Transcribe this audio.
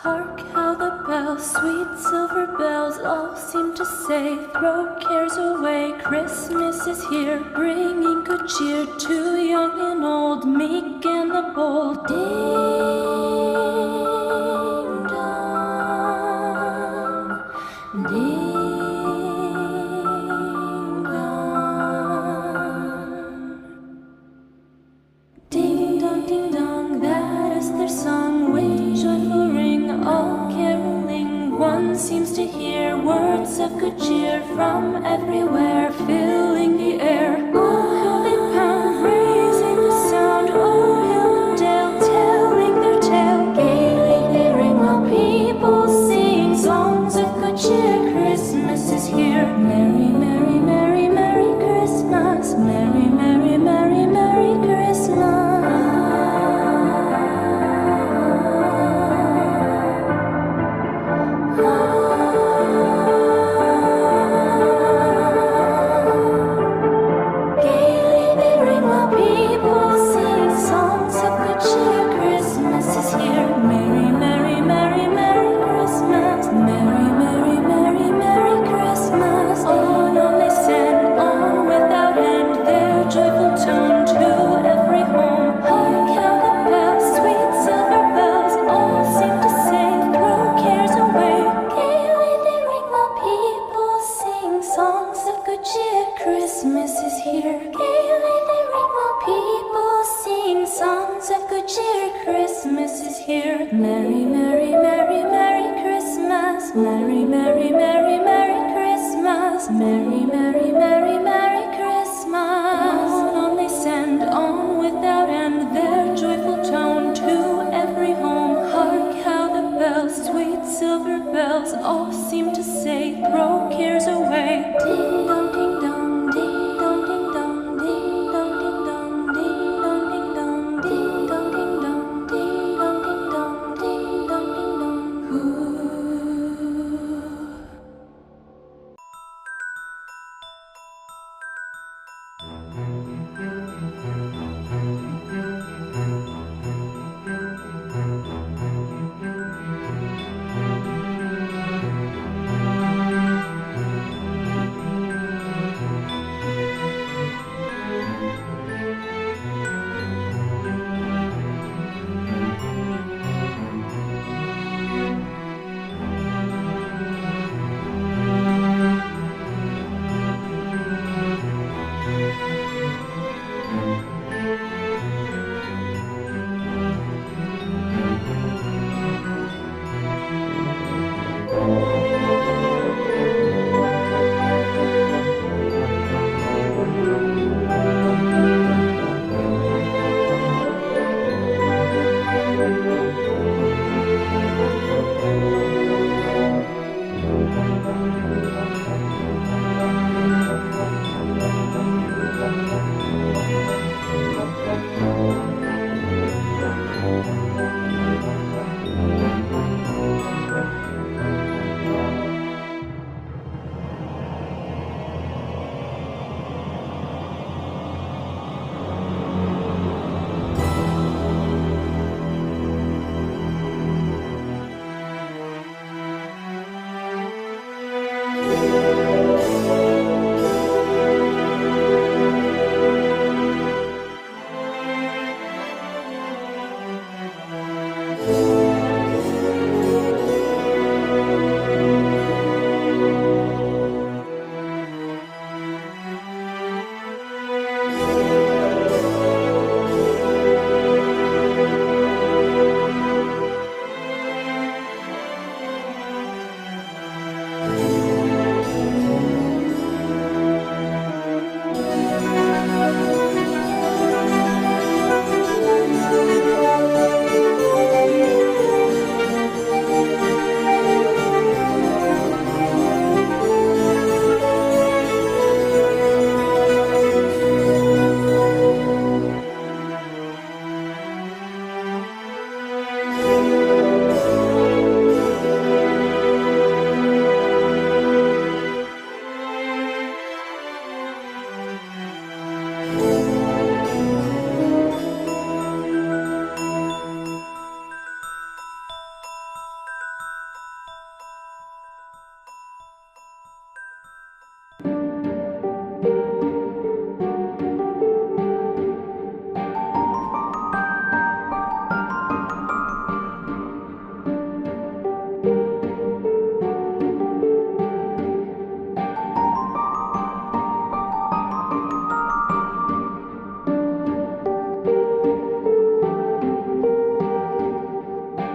Hark how the bells, sweet silver bells, all seem to say, throw cares away, Christmas is here, bringing good cheer to young and old, meek and the bold. Ding dong, ding dong. Ding dong, that is their song, with joyful ring, all caroling. One seems to hear words of good cheer from everywhere, filling the air. Oh, how they pound, raising the sound. Oh, hill and dale, telling their tale. Gaily they ring while people sing songs of good cheer. Christmas is here. Merry, merry, merry, merry Christmas. Merry, merry, merry, merry Christmas. All